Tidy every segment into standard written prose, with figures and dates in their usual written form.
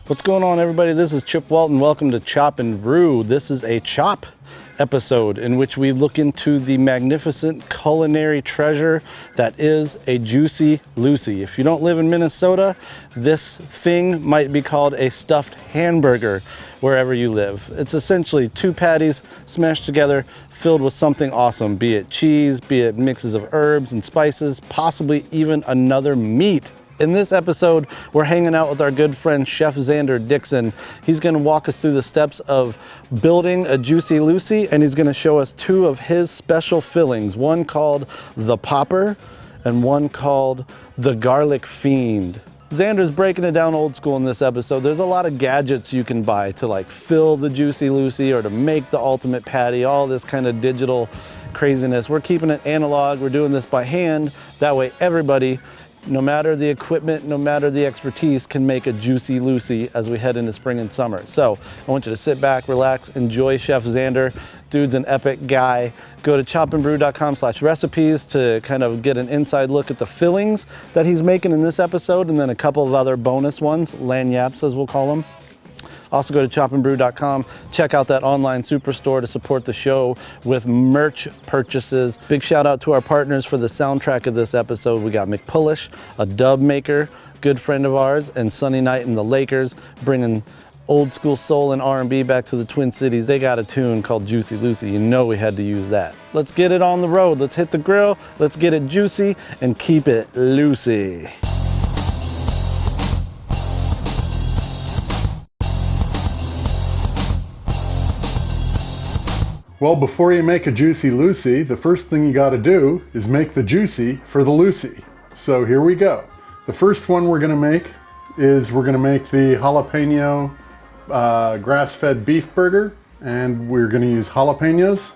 What's going on, everybody? This is Chip Walton. Welcome to Chop and Brew. This is a chop episode in which we look into the magnificent culinary treasure that is a Juicy Lucy. If you don't live in Minnesota, this thing might be called a stuffed hamburger wherever you live. It's essentially two patties smashed together, filled with something awesome, be it cheese, be it mixes of herbs and spices, possibly even another meat. In this episode, we're hanging out with our good friend, Chef Zander Dixon. He's gonna walk us through the steps of building a Juicy Lucy, and he's gonna show us two of his special fillings, one called the Popper and one called the Garlic Fiend. Zander's breaking it down old school in this episode. There's a lot of gadgets you can buy to like fill the Juicy Lucy or to make the ultimate patty, all this kind of digital craziness. We're keeping it analog, we're doing this by hand. That way everybody, no matter the equipment, no matter the expertise, can make a Juicy Lucy as we head into spring and summer. So I want you to sit back, relax, enjoy Chef Zander. Dude's an epic guy. Go to chopandbrew.com/recipes to kind of get an inside look at the fillings that he's making in this episode, and then a couple of other bonus ones, lagniappes as we'll call them. Also go to chopandbrew.com, check out that online superstore to support the show with merch purchases. Big shout out to our partners for the soundtrack of this episode. We got McPullish, a dub maker, good friend of ours, and Sonny Night and the Lakers, bringing old school soul and R&B back to the Twin Cities. They got a tune called Juicy Lucy. You know we had to use that. Let's get it on the road. Let's hit the grill. Let's get it juicy and keep it Lucy. Well, before you make a Juicy Lucy, the first thing you got to do is make the juicy for the Lucy. So here we go. The first one we're going to make is we're going to make the jalapeno grass-fed beef burger, and we're going to use jalapenos,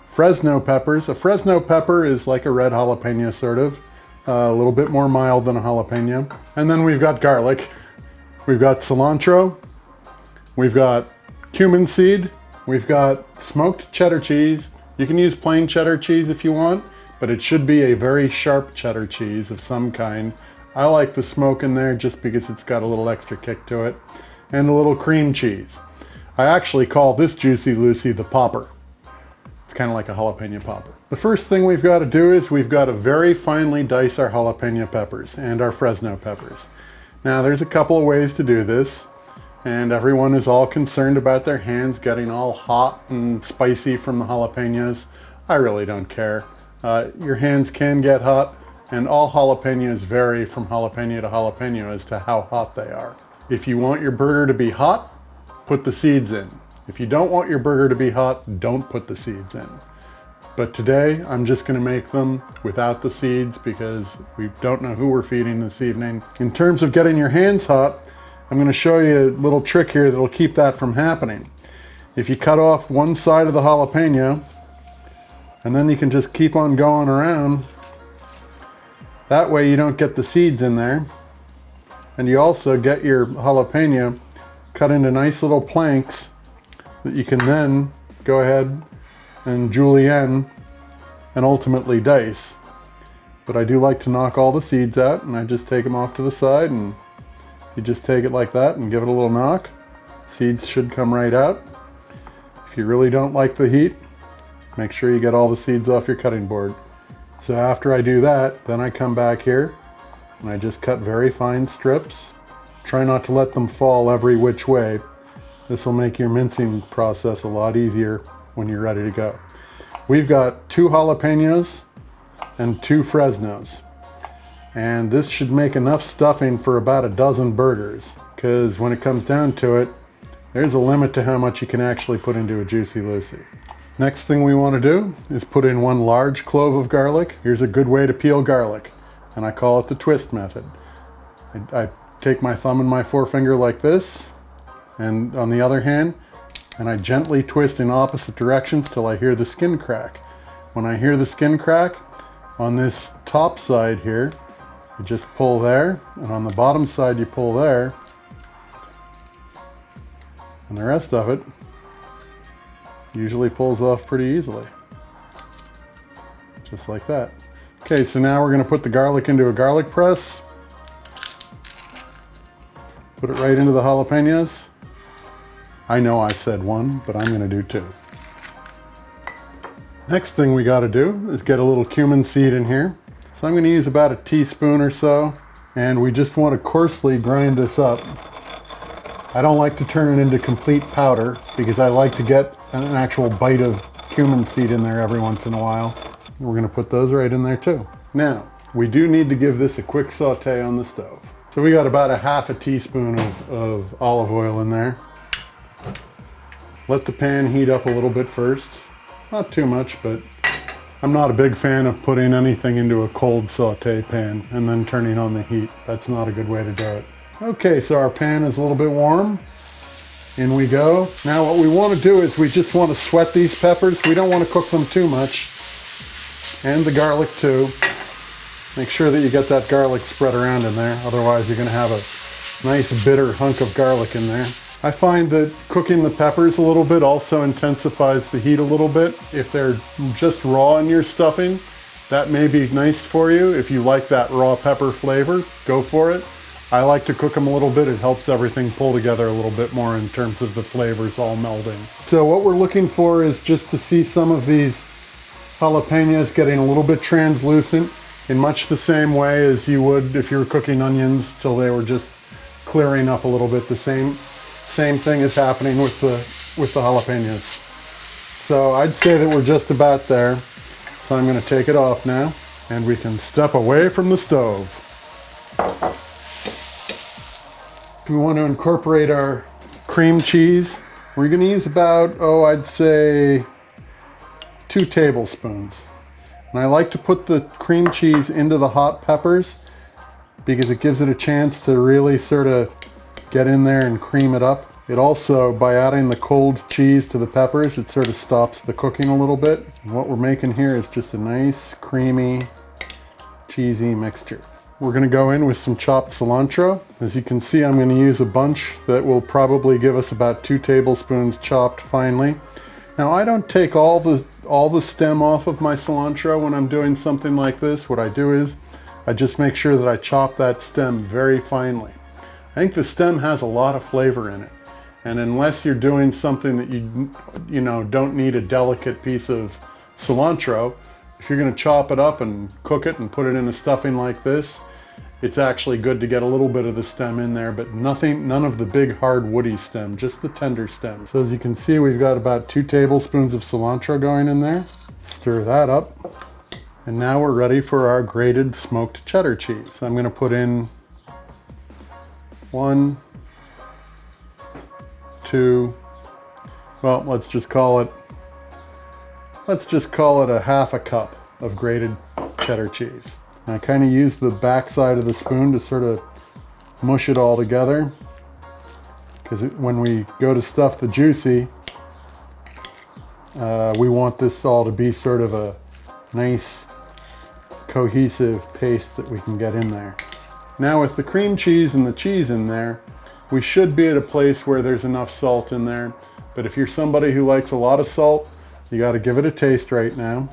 Fresno peppers. A Fresno pepper is like a red jalapeno sort of, a little bit more mild than a jalapeno. And then we've got garlic, we've got cilantro, we've got cumin seed, we've got smoked cheddar cheese. You can use plain cheddar cheese if you want, but it should be a very sharp cheddar cheese of some kind. I like the smoke in there just because it's got a little extra kick to it. And a little cream cheese. I actually call this Juicy Lucy the Popper. It's kind of like a jalapeno popper. The first thing we've got to do is we've got to very finely dice our jalapeno peppers and our Fresno peppers. Now there's a couple of ways to do this, and everyone is all concerned about their hands getting all hot and spicy from the jalapenos. I really don't care. Your hands can get hot, and all jalapenos vary from jalapeno to jalapeno as to how hot they are. If you want your burger to be hot, put the seeds in. If you don't want your burger to be hot, don't put the seeds in. But today, I'm just gonna make them without the seeds because we don't know who we're feeding this evening. In terms of getting your hands hot, I'm gonna show you a little trick here that'll keep that from happening. If you cut off one side of the jalapeno, and then you can just keep on going around, that way you don't get the seeds in there. And you also get your jalapeno cut into nice little planks that you can then go ahead and julienne and ultimately dice. But I do like to knock all the seeds out, and I just take them off to the side, and you just take it like that and give it a little knock. Seeds should come right out. If you really don't like the heat, make sure you get all the seeds off your cutting board. So after I do that, then I come back here and I just cut very fine strips. Try not to let them fall every which way. This will make your mincing process a lot easier when you're ready to go. We've got 2 jalapenos and 2 Fresnos. And this should make enough stuffing for about a dozen burgers, because when it comes down to it, there's a limit to how much you can actually put into a Juicy Lucy. Next thing we want to do is put in 1 large clove of garlic. Here's a good way to peel garlic, and I call it the twist method. I take my thumb and my forefinger like this, and on the other hand, and I gently twist in opposite directions till I hear the skin crack. When I hear the skin crack, on this top side here, you just pull there, and on the bottom side you pull there, and the rest of it usually pulls off pretty easily. Just like that. Okay, so now we're going to put the garlic into a garlic press. Put it right into the jalapenos. I know I said one, but I'm gonna do two. Next thing we gotta do is get a little cumin seed in here. So I'm gonna use about a teaspoon or so, and we just wanna coarsely grind this up. I don't like to turn it into complete powder because I like to get an actual bite of cumin seed in there every once in a while. We're gonna put those right in there too. Now, we do need to give this a quick saute on the stove. So we got about a half a teaspoon of olive oil in there. Let the pan heat up a little bit first. Not too much, but I'm not a big fan of putting anything into a cold saute pan and then turning on the heat. That's not a good way to do it. Okay, so our pan is a little bit warm. In we go. Now what we want to do is we just want to sweat these peppers. We don't want to cook them too much. And the garlic too. Make sure that you get that garlic spread around in there. Otherwise you're going to have a nice bitter hunk of garlic in there. I find that cooking the peppers a little bit also intensifies the heat a little bit. If they're just raw in your stuffing, that may be nice for you. If you like that raw pepper flavor, go for it. I like to cook them a little bit. It helps everything pull together a little bit more in terms of the flavors all melding. So what we're looking for is just to see some of these jalapenos getting a little bit translucent in much the same way as you would if you were cooking onions till they were just clearing up a little bit. The same thing is happening with the jalapenos. So I'd say that we're just about there. So I'm going to take it off now and we can step away from the stove. We want to incorporate our cream cheese. We're going to use about, I'd say 2 tablespoons. And I like to put the cream cheese into the hot peppers because it gives it a chance to really sort of get in there and cream it up. It also, by adding the cold cheese to the peppers, it sort of stops the cooking a little bit. And what we're making here is just a nice, creamy, cheesy mixture. We're going to go in with some chopped cilantro. As you can see, I'm going to use a bunch that will probably give us about 2 tablespoons chopped finely. Now, I don't take all the stem off of my cilantro when I'm doing something like this. What I do is I just make sure that I chop that stem very finely. I think the stem has a lot of flavor in it. And unless you're doing something that you know don't need a delicate piece of cilantro, if you're going to chop it up and cook it and put it in a stuffing like this, it's actually good to get a little bit of the stem in there, but none of the big hard woody stem, just the tender stem. So as you can see, we've got about 2 tablespoons of cilantro going in there. Stir that up. And now we're ready for our grated smoked cheddar cheese. I'm going to put in 1, 2, well, let's just call it a half a cup of grated cheddar cheese. And I kind of use the back side of the spoon to sort of mush it all together, because when we go to stuff the Zuesy, we want this all to be sort of a nice cohesive paste that we can get in there. Now with the cream cheese and the cheese in there, we should be at a place where there's enough salt in there. But if you're somebody who likes a lot of salt, you got to give it a taste right now.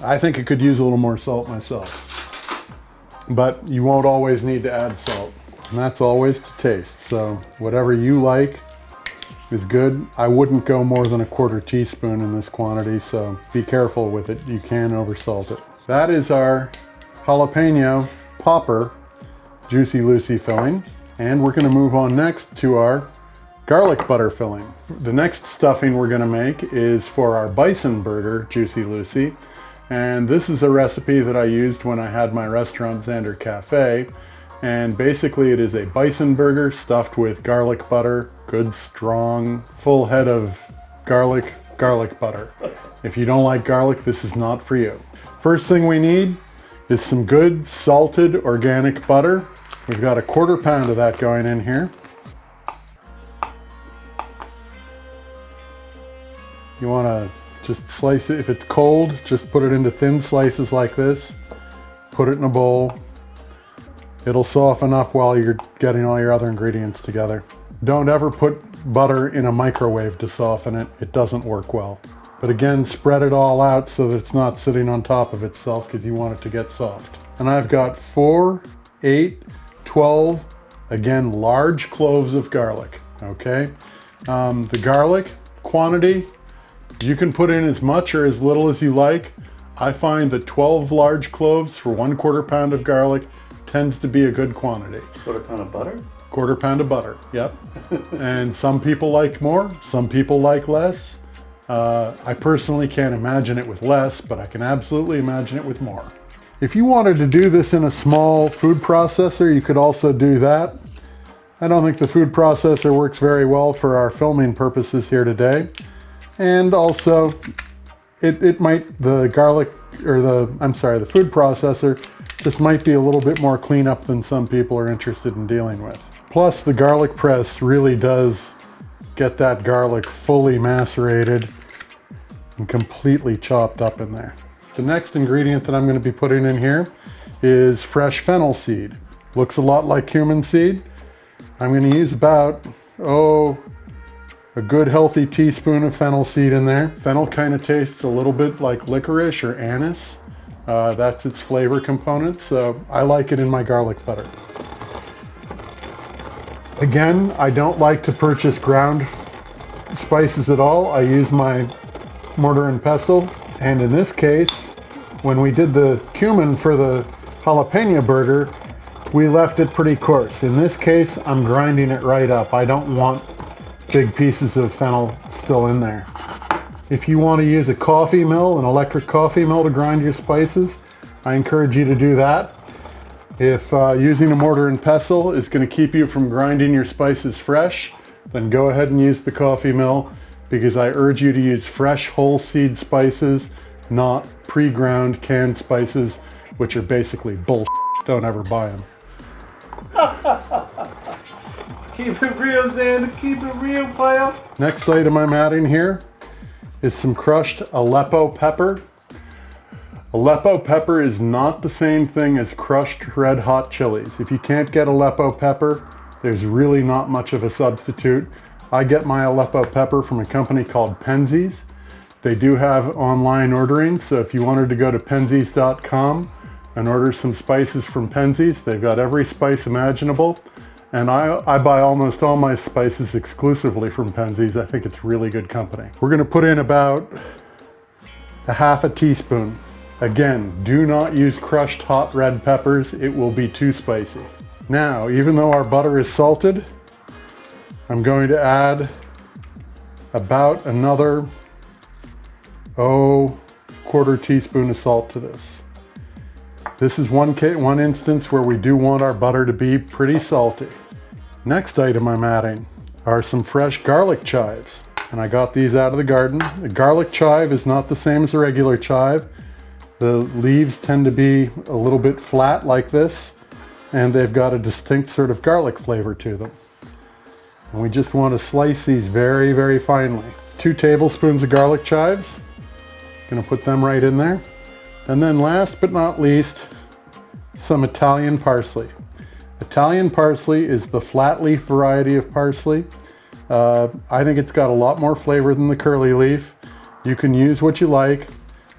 I think it could use a little more salt myself, but you won't always need to add salt, and that's always to taste. So whatever you like is good. I wouldn't go more than a 1/4 teaspoon in this quantity, so be careful with it. You can oversalt it. That is our jalapeno popper Juicy Lucy filling, and we're going to move on next to our garlic butter filling. The next stuffing we're going to make is for our bison burger Juicy Lucy, and this is a recipe that I used when I had my restaurant Zander Cafe. And basically it is a bison burger stuffed with garlic butter, good strong full head of garlic butter. If you don't like garlic, this is not for you. First thing we need is some good salted organic butter. We've got a 1/4 pound of that going in here. You want to just slice it. If it's cold, just put it into thin slices like this. Put it in a bowl. It'll soften up while you're getting all your other ingredients together. Don't ever put butter in a microwave to soften it. It doesn't work well. But again, spread it all out so that it's not sitting on top of itself because you want it to get soft. And I've got 4, 8, 12, again, large cloves of garlic, okay? The garlic quantity, you can put in as much or as little as you like. I find that 12 large cloves for 1/4 pound of garlic tends to be a good quantity. 1/4 pound of butter? 1/4 pound of butter, yep. And some people like more, some people like less. I personally can't imagine it with less, but I can absolutely imagine it with more. If you wanted to do this in a small food processor, you could also do that. I don't think the food processor works very well for our filming purposes here today. And also, it might, the food processor just might be a little bit more cleanup than some people are interested in dealing with. Plus, the garlic press really does get that garlic fully macerated and completely chopped up in there. The next ingredient that I'm going to be putting in here is fresh fennel seed. Looks a lot like cumin seed. I'm going to use about, a good healthy teaspoon of fennel seed in there. Fennel kind of tastes a little bit like licorice or anise. That's its flavor component, so I like it in my garlic butter. Again, I don't like to purchase ground spices at all. I use my mortar and pestle, and in this case, when we did the cumin for the jalapeno burger, we left it pretty coarse. In this case, I'm grinding it right up. I don't want big pieces of fennel still in there. If you want to use a coffee mill, an electric coffee mill to grind your spices, I encourage you to do that. If using a mortar and pestle is going to keep you from grinding your spices fresh, then go ahead and use the coffee mill, because I urge you to use fresh whole seed spices, not pre-ground canned spices, which are basically bullshit. Don't ever buy them. Keep it real, Zander. Keep it real, player. Next item I'm adding here is some crushed Aleppo pepper. Aleppo pepper is not the same thing as crushed red hot chilies. If you can't get Aleppo pepper, there's really not much of a substitute. I get my Aleppo pepper from a company called Penzeys. They do have online ordering, so if you wanted to go to penzeys.com and order some spices from Penzeys, they've got every spice imaginable. And I buy almost all my spices exclusively from Penzeys. I think it's really good company. We're gonna put in about a 1/2 teaspoon. Again, do not use crushed hot red peppers. It will be too spicy. Now, even though our butter is salted, I'm going to add about another, 1/4 teaspoon of salt to this. This is one instance where we do want our butter to be pretty salty. Next item I'm adding are some fresh garlic chives. And I got these out of the garden. A garlic chive is not the same as a regular chive. The leaves tend to be a little bit flat like this, and they've got a distinct sort of garlic flavor to them. And we just want to slice these very, very finely. 2 tablespoons of garlic chives. Gonna put them right in there. And then last but not least, some Italian parsley. Italian parsley is the flat leaf variety of parsley. I think it's got a lot more flavor than the curly leaf. You can use what you like.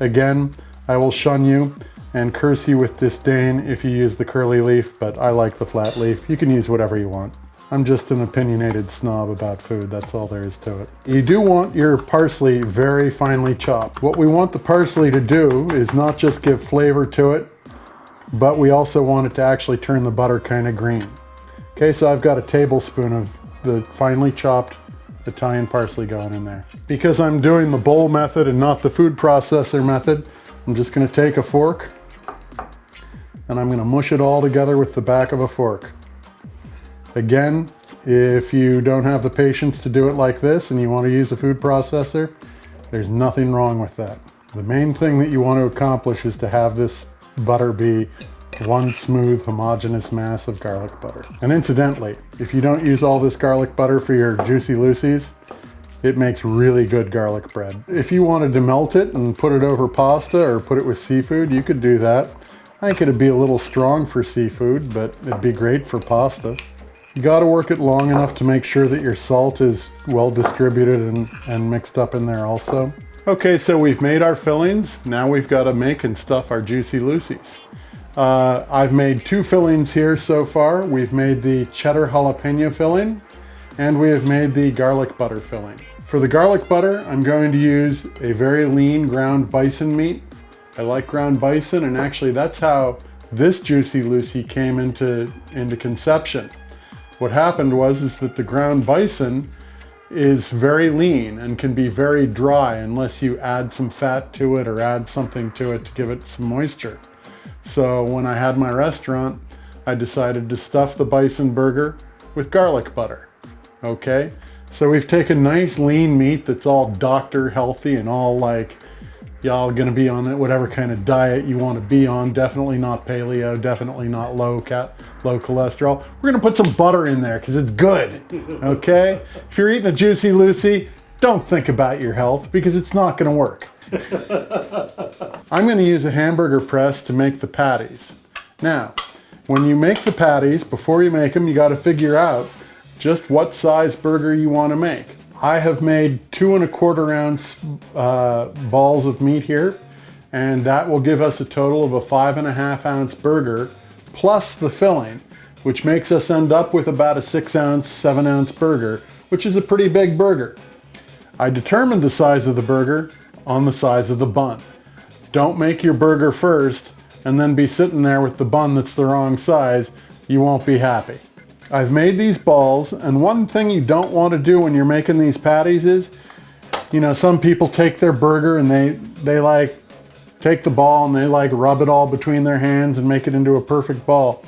Again, I will shun you and curse you with disdain if you use the curly leaf, but I like the flat leaf. You can use whatever you want. I'm just an opinionated snob about food, that's all there is to it. You do want your parsley very finely chopped. What we want the parsley to do is not just give flavor to it, but we also want it to actually turn the butter kind of green. Okay, so I've got a tablespoon of the finely chopped Italian parsley going in there. Because I'm doing the bowl method and not the food processor method, I'm just gonna take a fork and I'm gonna mush it all together with the back of a fork. Again, if you don't have the patience to do it like this and you want to use a food processor, there's nothing wrong with that. The main thing that you want to accomplish is to have this butter be one smooth, homogeneous mass of garlic butter. And incidentally, if you don't use all this garlic butter for your Juicy Lucy's, it makes really good garlic bread. If you wanted to melt it and put it over pasta or put it with seafood, you could do that. I think it'd be a little strong for seafood, but it'd be great for pasta. You got to work it long enough to make sure that your salt is well distributed and mixed up in there also. Okay, so we've made our fillings. Now we've got to make and stuff our Juicy Lucy's. I've made 2 fillings here so far. We've made the cheddar jalapeno filling, and we have made the garlic butter filling. For the garlic butter, I'm going to use a very lean ground bison meat. I like ground bison, and actually that's how this Juicy Lucy came into conception. What happened was that the ground bison is very lean and can be very dry unless you add some fat to it or add something to it to give it some moisture. So when I had my restaurant, I decided to stuff the bison burger with garlic butter. Okay, so we've taken nice lean meat that's all doctor healthy and all like y'all gonna be on it, whatever kind of diet you want to be on. Definitely not paleo, definitely not low cholesterol. We're gonna put some butter in there because it's good. Okay, if you're eating a Juicy Lucy, don't think about your health because it's not gonna work. I'm going to use a hamburger press to make the patties. Now, when you make the patties, before you make them, you got to figure out just what size burger you want to make. I have made 2 1/4 ounce balls of meat here, and that will give us a total of a 5 1/2 ounce burger plus the filling, which makes us end up with about a 6 ounce, 7 ounce burger, which is a pretty big burger. I determined the size of the burger on the size of the bun. Don't make your burger first and then be sitting there with the bun that's the wrong size. You won't be happy. I've made these balls, and one thing you don't want to do when you're making these patties is, you know, some people take their burger and they like take the ball and they like rub it all between their hands and make it into a perfect ball.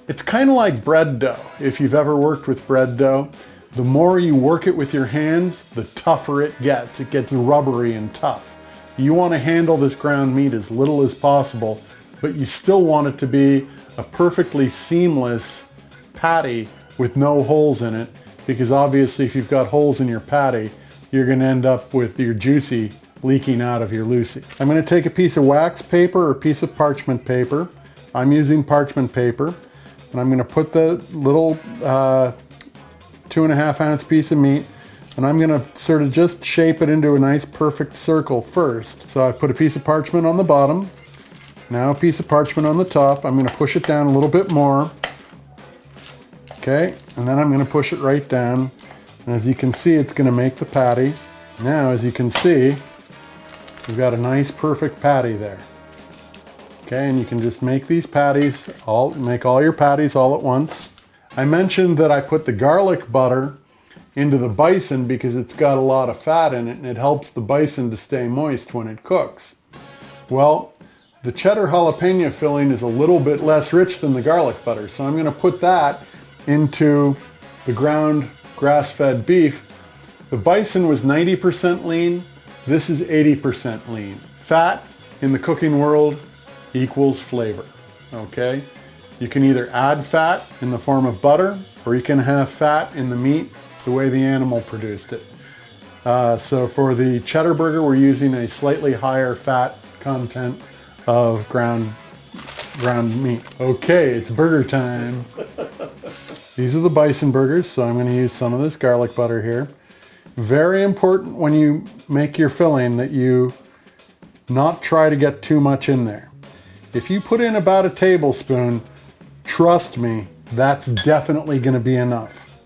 It's kind of like bread dough. If you've ever worked with bread dough, the more you work it with your hands, the tougher it gets. It gets rubbery and tough. You want to handle this ground meat as little as possible, but you still want it to be a perfectly seamless patty with no holes in it, because obviously if you've got holes in your patty, you're going to end up with your Juicy leaking out of your Lucy. I'm going to take a piece of wax paper or a piece of parchment paper. I'm using parchment paper, and I'm going to put the little 2 1/2 ounce piece of meat, and I'm going to sort of just shape it into a nice perfect circle first. So I put a piece of parchment on the bottom, now a piece of parchment on the top. I'm going to push it down a little bit more. Okay, and then I'm going to push it right down. And as you can see, it's going to make the patty. Now, as you can see, we've got a nice perfect patty there. Okay, and you can just make these patties, make all your patties all at once. I mentioned that I put the garlic butter into the bison because it's got a lot of fat in it and it helps the bison to stay moist when it cooks. Well, the cheddar jalapeno filling is a little bit less rich than the garlic butter, so I'm going to put that into the ground grass-fed beef. The bison was 90% lean, this is 80% lean. Fat in the cooking world equals flavor, okay? You can either add fat in the form of butter, or you can have fat in the meat the way the animal produced it. So for the cheddar burger, we're using a slightly higher fat content of ground meat. Okay, it's burger time. These are the bison burgers, so I'm going to use some of this garlic butter here. Very important when you make your filling that you not try to get too much in there. If you put in about a tablespoon, trust me, that's definitely going to be enough.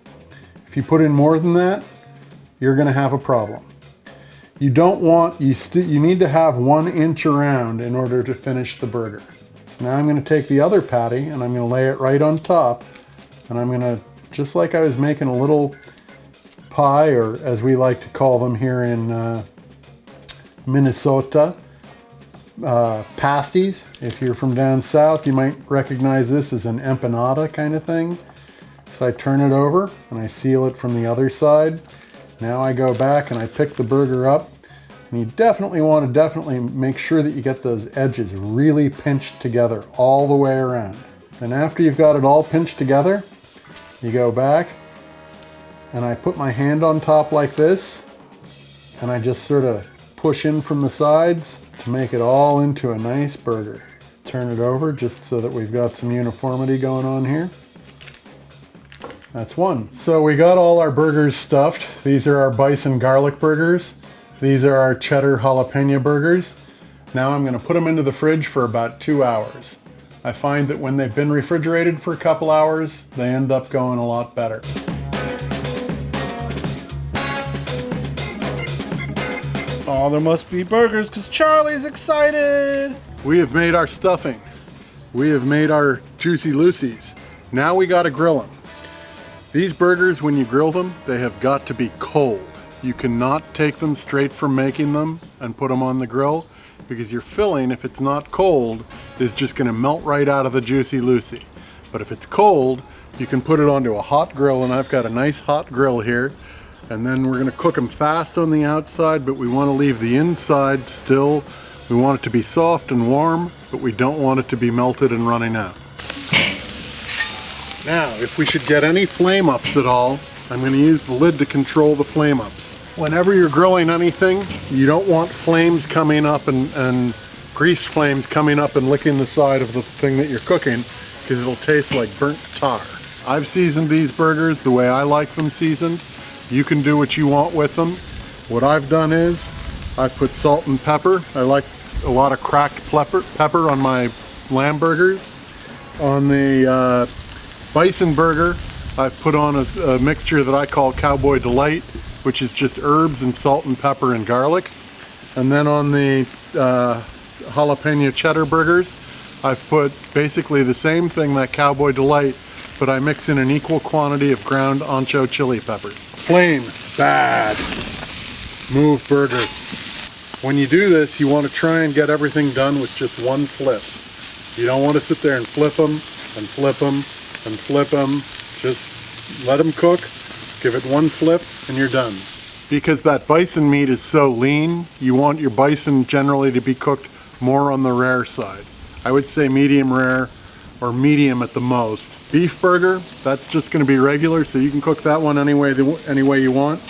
If you put in more than that, you're going to have a problem. You don't want, you need to have 1 inch around in order to finish the burger. So now I'm going to take the other patty and I'm going to lay it right on top, and I'm going to, just like I was making a little pie, or as we like to call them here in Minnesota, pasties. If you're from down south, you might recognize this as an empanada kind of thing. So I turn it over and I seal it from the other side. Now I go back and I pick the burger up, and you definitely want to make sure that you get those edges really pinched together all the way around. And after you've got it all pinched together, you go back and I put my hand on top like this, and I just sort of push in from the sides to make it all into a nice burger. Turn it over just so that we've got some uniformity going on here. That's one. So we got all our burgers stuffed. These are our bison garlic burgers. These are our cheddar jalapeno burgers. Now I'm going to put them into the fridge for about 2 hours. I find that when they've been refrigerated for a couple hours, they end up going a lot better. Oh, there must be burgers because Charlie's excited. We have made our stuffing. We have made our Juicy Lucy's. Now we got to grill them. These burgers, when you grill them, they have got to be cold. You cannot take them straight from making them and put them on the grill, because your filling, if it's not cold, is just going to melt right out of the Juicy Lucy. But if it's cold, you can put it onto a hot grill, and I've got a nice hot grill here. And then we're going to cook them fast on the outside, but we want to leave the inside still. We want it to be soft and warm, but we don't want it to be melted and running out. Now, if we should get any flame ups at all, I'm going to use the lid to control the flame ups. Whenever you're grilling anything, you don't want flames coming up and grease flames coming up and licking the side of the thing that you're cooking, because it'll taste like burnt tar. I've seasoned these burgers the way I like them seasoned. You can do what you want with them. What I've done is I've put salt and pepper. I like a lot of cracked pepper on my lamb burgers. On the bison burger, I've put on a mixture that I call Cowboy Delight, which is just herbs and salt and pepper and garlic. And then on the jalapeno cheddar burgers, I've put basically the same thing, that Cowboy Delight, but I mix in an equal quantity of ground ancho chili peppers. Flame, bad. Move burger. When you do this, you want to try and get everything done with just one flip. You don't want to sit there and flip them and flip them and flip them. Just let them cook, give it one flip, and you're done. Because that bison meat is so lean, you want your bison generally to be cooked more on the rare side. I would say medium rare or medium at the most. Beef burger, that's just going to be regular, so you can cook that one any way you want.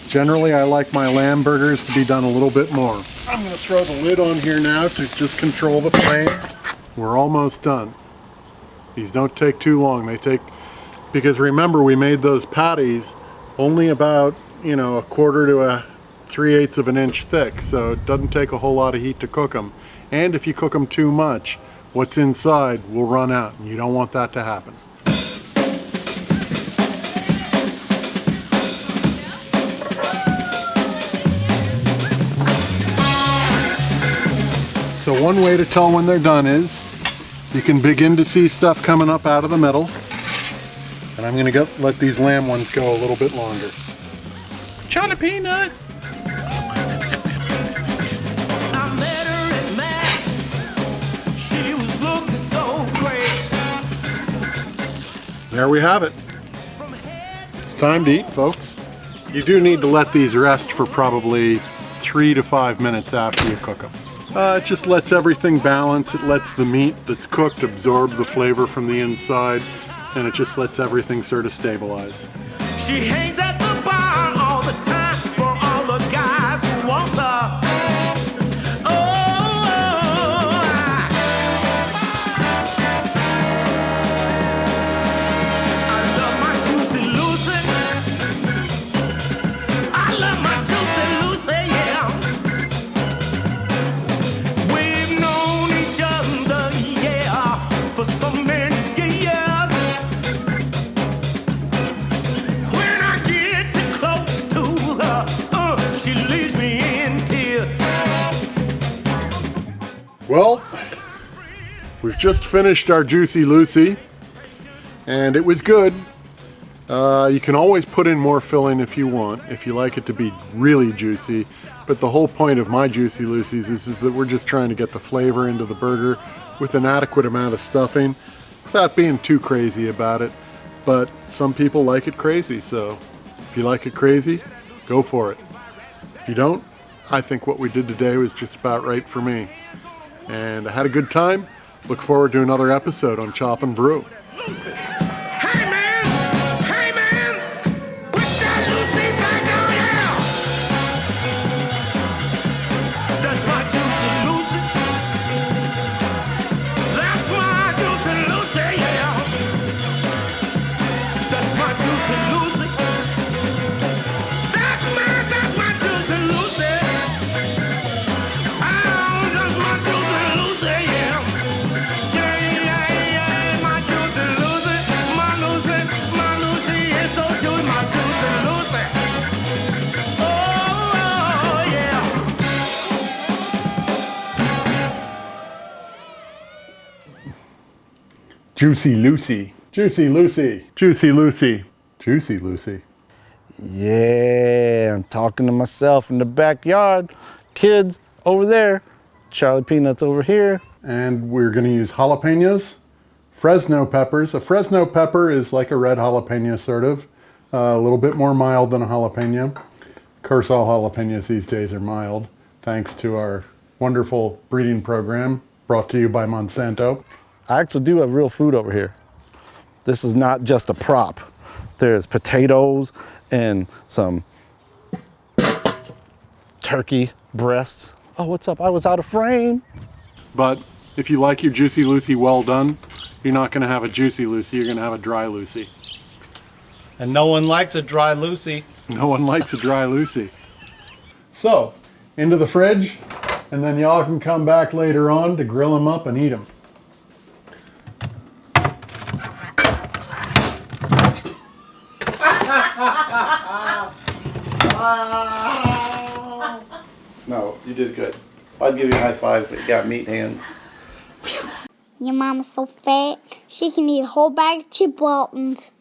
Generally, I like my lamb burgers to be done a little bit more. I'm going to throw the lid on here now to just control the flame. We're almost done. These don't take too long. They take, because remember, we made those patties only about, you know, 1/4 to 3/8 of an inch thick, so it doesn't take a whole lot of heat to cook them. And if you cook them too much, what's inside will run out, and you don't want that to happen. So one way to tell when they're done is you can begin to see stuff coming up out of the middle. And I'm going to let these lamb ones go a little bit longer. Charlie Peanut! I met her at Mass. She was looking so great. There we have it. It's time to eat, folks. You do need to let these rest for probably 3 to 5 minutes after you cook them. It just lets everything balance. It lets the meat that's cooked absorb the flavor from the inside, and it just lets everything sort of stabilize. She hangs at the bar all the time for all the guys who want her. I love my Juicy Lucy. I love my Juicy Lucy, yeah. We've known each other, yeah, for so many years. When I get too close to her, she leaves me in tears. Well, we've just finished our Juicy Lucy, and it was good. You can always put in more filling if you want, if you like it to be really juicy. But the whole point of my Juicy Lucy's is that we're just trying to get the flavor into the burger with an adequate amount of stuffing, without being too crazy about it. But some people like it crazy, so if you like it crazy, go for it. If you don't, I think what we did today was just about right for me. And I had a good time. Look forward to another episode on Chop and Brew. Lucy. Hey man, put that Lucy back on here. That's my Juicy Lucy. That's my Juicy Lucy, yeah. That's my Juicy Lucy. That's my Juicy Lucy. Juicy Lucy. Juicy Lucy. Juicy Lucy. Juicy Lucy. Yeah, I'm talking to myself in the backyard. Kids over there, Charlie Peanuts over here. And we're going to use jalapenos, Fresno peppers. A Fresno pepper is like a red jalapeno, sort of. A little bit more mild than a jalapeno. Of course, all jalapenos these days are mild, thanks to our wonderful breeding program brought to you by Monsanto. I actually do have real food over here. This is not just a prop. There's potatoes and some turkey breasts. Oh, what's up? I was out of frame. But if you like your Juicy Lucy well done, you're not going to have a Juicy Lucy, you're going to have a Dry Lucy. And no one likes a dry Lucy. No one likes a Dry Lucy. So, into the fridge, and then y'all can come back later on to grill them up and eat them. No, you did good. I'd give you a high five, but you got meat hands. Your mama's so fat, she can eat a whole bag of Chip Waltons.